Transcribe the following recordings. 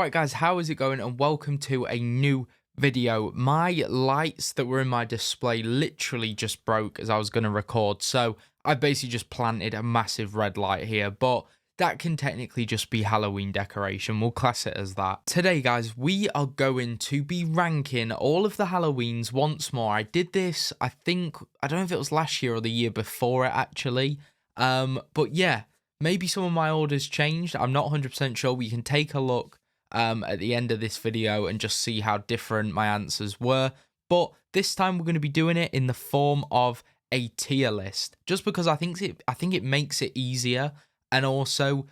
Alright guys, how is it going and welcome to a new video. My lights that were in my display literally just broke as I was going to record, so I basically just planted a massive red light here, but that can technically just be Halloween decoration. We'll class it as that. Today guys, we are going to be ranking all of the Halloweens once more. I did this, I don't know if it was last year or the year before it actually, but yeah, maybe some of my orders changed. I'm not 100% sure. We can take a look at the end of this video and just see how different my answers were. But this time we're going to be doing it in the form of a tier list, just because I think it makes it easier, and also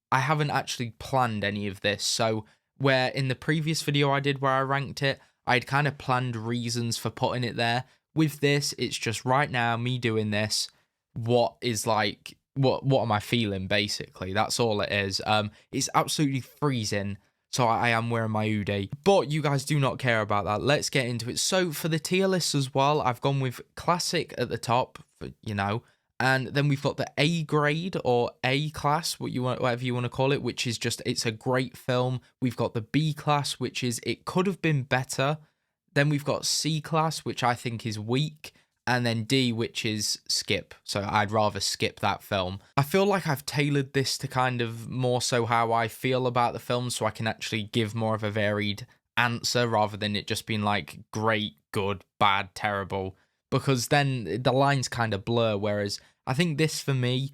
I haven't actually planned any of this. So where in the previous video I did where I ranked it, I'd kind of planned reasons for putting it there. With this, it's just right now me doing this. What am I feeling, basically? That's all it is. It's absolutely freezing, so I am wearing my hoodie. But you guys do not care about that. Let's get into it. So for the tier list as well, I've gone with classic at the top, and then we've got the A grade or A class, whatever you want to call it, which is just, it's a great film. We've got the B class, which is, it could have been better. Then we've got C class, which I think is weak. And then D, which is skip. So I'd rather skip that film. I feel like I've tailored this to kind of more so how I feel about the film, so I can actually give more of a varied answer rather than it just being like great, good, bad, terrible. Because then the lines kind of blur, whereas I think this, for me,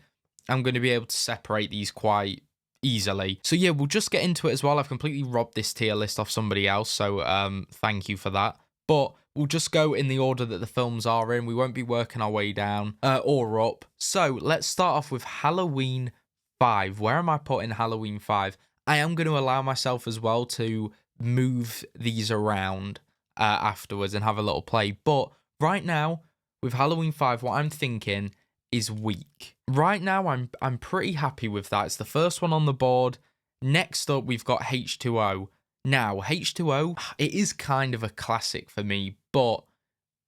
I'm going to be able to separate these quite easily. So yeah, we'll just get into it as well. I've completely robbed this tier list off somebody else, so thank you for that. But we'll just go in the order that the films are in. We won't be working our way down or up. So let's start off with Halloween 5. Where am I putting Halloween 5? I am going to allow myself as well to move these around afterwards and have a little play. But right now, with Halloween 5, what I'm thinking is weak. Right now, I'm pretty happy with that. It's the first one on the board. Next up, we've got H2O. Now, H2O, it is kind of a classic for me, but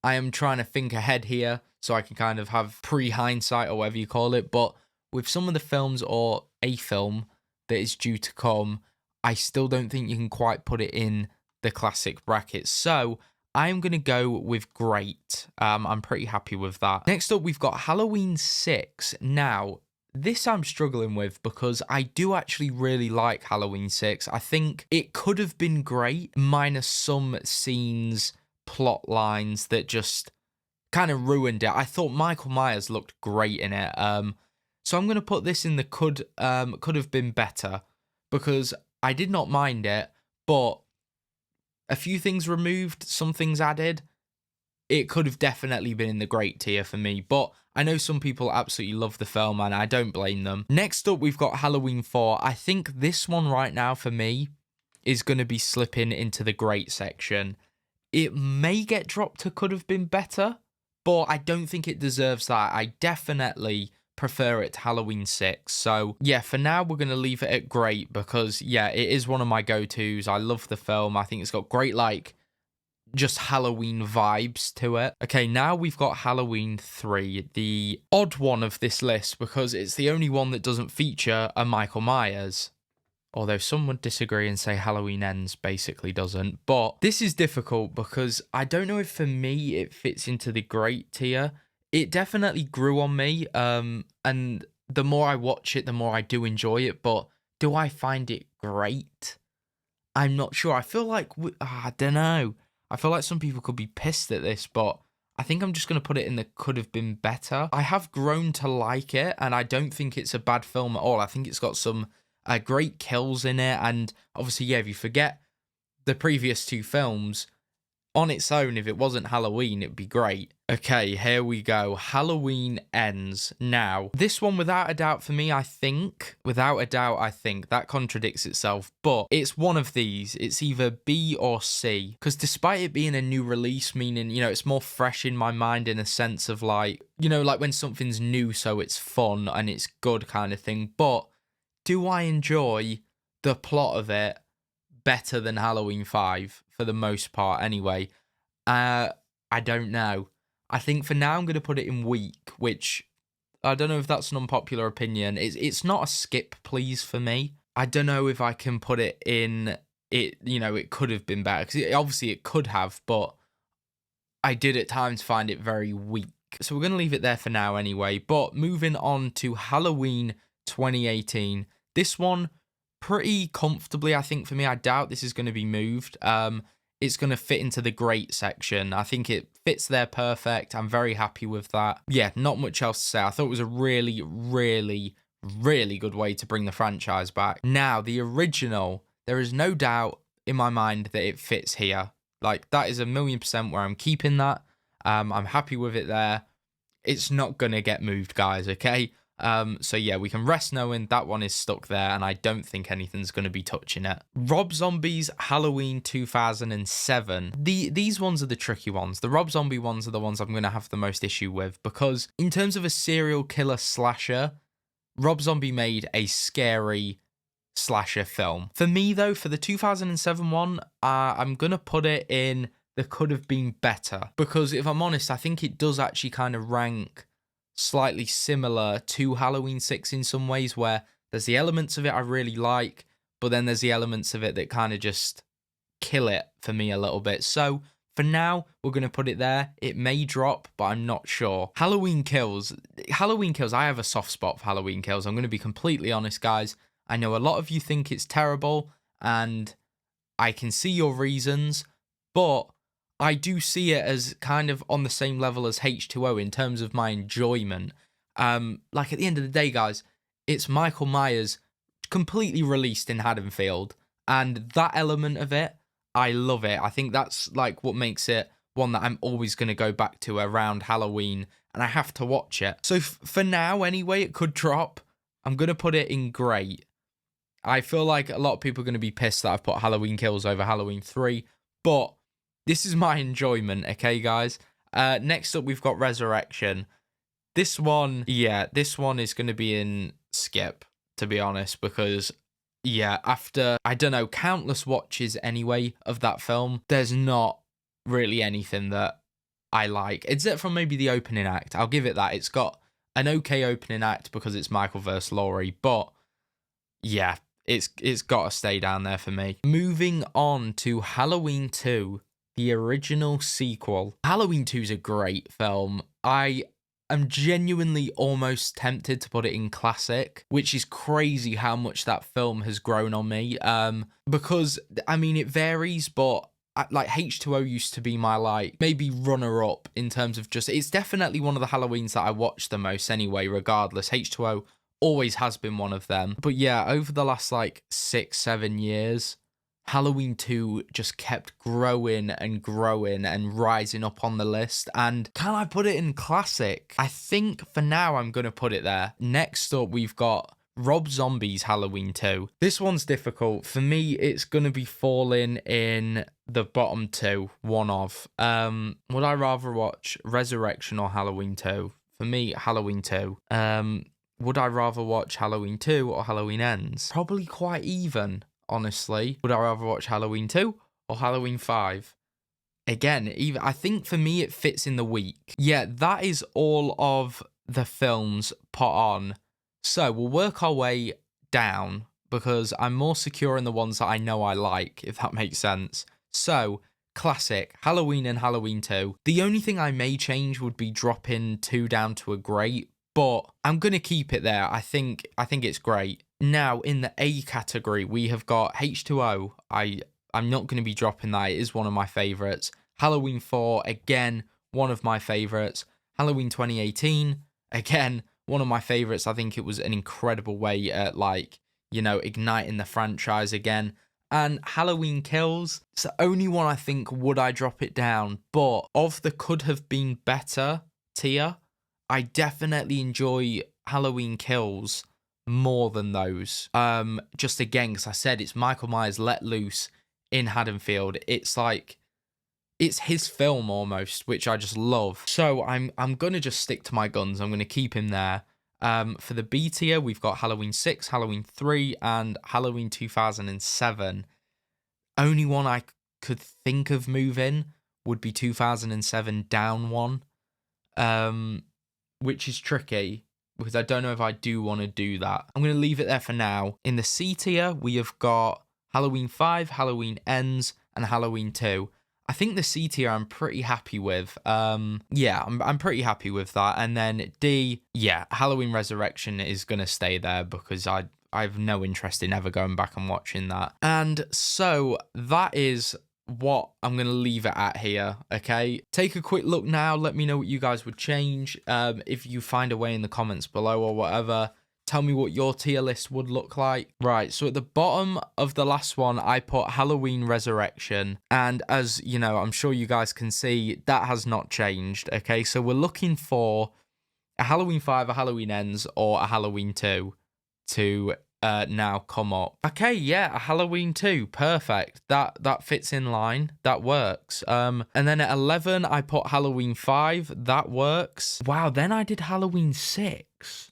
I am trying to think ahead here so I can kind of have pre-hindsight or whatever you call it. But with some of the films or a film that is due to come, I still don't think you can quite put it in the classic bracket. So I'm going to go with great. I'm pretty happy with that. Next up, we've got Halloween 6. Now, this I'm struggling with because I do actually really like Halloween 6. I think it could have been great, minus some scenes, plot lines that just kind of ruined it. I thought Michael Myers looked great in it. So I'm going to put this in the could have been better, because I did not mind it, but a few things removed, some things added. It could have definitely been in the great tier for me, but I know some people absolutely love the film and I don't blame them. Next up, we've got Halloween 4. I think this one right now for me is going to be slipping into the great section. It may get dropped to could have been better, but I don't think it deserves that. I definitely prefer it to Halloween 6. So yeah, for now, we're going to leave it at great because yeah, it is one of my go-tos. I love the film. I think it's got great, just Halloween vibes to it. Okay, now we've got Halloween 3, the odd one of this list because it's the only one that doesn't feature a Michael Myers. Although some would disagree and say Halloween Ends basically doesn't. But this is difficult because I don't know if for me it fits into the great tier. It definitely grew on me, and the more I watch it, the more I do enjoy it. But do I find it great? I'm not sure. I feel like, I don't know. I feel like some people could be pissed at this, but I think I'm just going to put it in the could have been better. I have grown to like it, and I don't think it's a bad film at all. I think it's got some great kills in it, and obviously, yeah, if you forget the previous two films, on its own, if it wasn't Halloween, it'd be great. Okay, here we go. Halloween Ends. Now, this one, without a doubt for me, I think, that contradicts itself, but it's one of these. It's either B or C, because despite it being a new release, meaning, it's more fresh in my mind in a sense of like when something's new, so it's fun and it's good kind of thing, but do I enjoy the plot of it better than Halloween 5 for the most part anyway? I don't know. I think for now I'm going to put it in weak, which I don't know if that's an unpopular opinion. It's not a skip please for me. I don't know if I can put it in it could have been better, because obviously it could have, but I did at times find it very weak. So we're going to leave it there for now anyway. But moving on to Halloween 2018. This one, pretty comfortably, I think, for me. I doubt this is going to be moved. It's going to fit into the great section. I think it fits there perfect. I'm very happy with that. Yeah, not much else to say. I thought it was a really, really, really good way to bring the franchise back. Now, the original, there is no doubt in my mind that it fits here. Like, that is 1,000,000% where I'm keeping that. I'm happy with it there. It's not going to get moved, guys, okay? So yeah, we can rest knowing that one is stuck there, and I don't think anything's going to be touching it. Rob Zombie's Halloween 2007. These ones are the tricky ones. The Rob Zombie ones are the ones I'm going to have the most issue with, because in terms of a serial killer slasher, Rob Zombie made a scary slasher film. For me, though, for the 2007 one, I'm going to put it in the could have been better, because if I'm honest, I think it does actually kind of rank slightly similar to Halloween 6 in some ways, where there's the elements of it I really like, but then there's the elements of it that kind of just kill it for me a little bit. So for now, we're going to put it there. It may drop, but I'm not sure. Halloween Kills, I have a soft spot for Halloween Kills. I'm going to be completely honest, guys. I know a lot of you think it's terrible, and I can see your reasons, but I do see it as kind of on the same level as H2O in terms of my enjoyment. Like, at the end of the day, guys, it's Michael Myers completely released in Haddonfield, and that element of it, I love it. I think that's like what makes it one that I'm always going to go back to around Halloween, and I have to watch it. So for now, anyway, it could drop. I'm going to put it in great. I feel like a lot of people are going to be pissed that I've put Halloween Kills over Halloween 3, but this is my enjoyment, okay, guys? Next up, we've got Resurrection. This one is going to be in skip, to be honest, because, yeah, after, I don't know, countless watches anyway of that film, there's not really anything that I like, except from maybe the opening act. I'll give it that. It's got an okay opening act because it's Michael vs. Laurie, but yeah, it's got to stay down there for me. Moving on to Halloween 2. The original sequel. Halloween 2 is a great film. I am genuinely almost tempted to put it in classic, which is crazy how much that film has grown on me. Because, I mean, it varies, but like H2O used to be my, like, maybe runner-up in terms of just, it's definitely one of the Halloweens that I watch the most anyway, regardless. H2O always has been one of them. But yeah, over the last, like, 6-7 years, Halloween 2 just kept growing and growing and rising up on the list. And can I put it in classic? I think for now I'm going to put it there. Next up, we've got Rob Zombie's Halloween 2. This one's difficult. For me, it's going to be falling in the bottom two, one of. Would I rather watch Resurrection or Halloween 2? For me, Halloween 2. Would I rather watch Halloween 2 or Halloween Ends? Probably quite even. Honestly, would I rather watch Halloween 2 or Halloween 5? Again, even I think for me it fits in the week. Yeah, that is all of the films put on. So we'll work our way down because I'm more secure in the ones that I know I like, if that makes sense. So, classic, Halloween and Halloween 2. The only thing I may change would be dropping 2 down to a great, but I'm going to keep it there. I think it's great. Now, in the A category, we have got H2O. I'm not going to be dropping that. It is one of my favourites. Halloween 4, again, one of my favourites. Halloween 2018, again, one of my favourites. I think it was an incredible way at, like, you know, igniting the franchise again. And Halloween Kills, it's the only one I think would I drop it down. But of the could have been better tier, I definitely enjoy Halloween Kills more than those. Just again, because I said it's Michael Myers let loose in Haddonfield. It's like, it's his film almost, which I just love. So I'm gonna just stick to my guns. I'm gonna keep him there. For the B tier, we've got Halloween 6, Halloween 3, and Halloween 2007. Only one I could think of moving would be 2007 down one, which is tricky, because I don't know if I do want to do that. I'm going to leave it there for now. In the C tier, we have got Halloween 5, Halloween Ends, and Halloween 2. I think the C tier I'm pretty happy with. Yeah, I'm pretty happy with that. And then D, yeah, Halloween Resurrection is going to stay there because I have no interest in ever going back and watching that. And so that is what I'm going to leave it at here, okay? Take a quick look now. Let me know what you guys would change. If you find a way in the comments below or whatever. Tell me what your tier list would look like. Right, so at the bottom of the last one, I put Halloween Resurrection. And as, you know, I'm sure you guys can see, that has not changed, okay? So we're looking for a Halloween 5, a Halloween Ends, or a Halloween 2 to now come up. Okay, yeah, a Halloween 2, perfect. That fits in line, that works. And then at 11, I put Halloween 5, that works. Wow, then I did Halloween 6.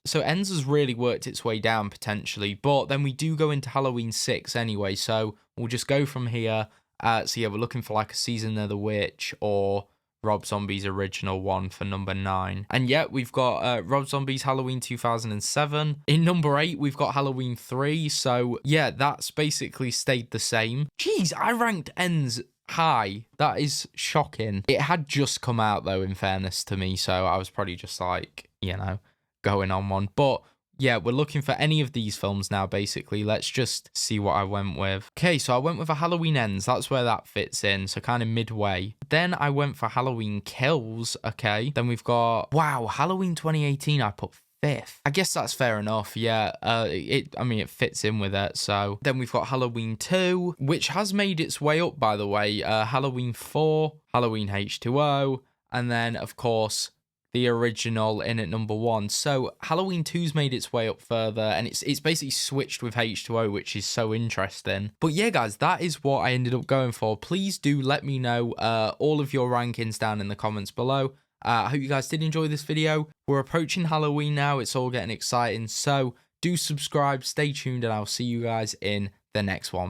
So Ends has really worked its way down potentially, but then we do go into Halloween 6 anyway, so we'll just go from here. So yeah, we're looking for like a Season of the Witch or Rob Zombie's original one for number 9. And yeah, we've got Rob Zombie's Halloween 2007. In number 8, we've got Halloween 3. So yeah, that's basically stayed the same. Jeez, I ranked Ends high. That is shocking. It had just come out though, in fairness to me. So I was probably just like, you know, going on one. But yeah, we're looking for any of these films now, basically. Let's just see what I went with. Okay, so I went with a Halloween Ends. That's where that fits in, so kind of midway. Then I went for Halloween Kills, okay. Then we've got, wow, Halloween 2018, I put 5th. I guess that's fair enough, yeah. I mean, it fits in with it, so. Then we've got Halloween 2, which has made its way up, by the way. Halloween 4, Halloween H2O, and then, of course, the original in at number 1. So Halloween 2's made its way up further, and it's basically switched with H2O, which is so interesting. But yeah, guys, that is what I ended up going for. Please do let me know all of your rankings down in the comments below. I hope you guys did enjoy this video. We're approaching Halloween now. It's all getting exciting. So do subscribe, stay tuned, and I'll see you guys in the next one.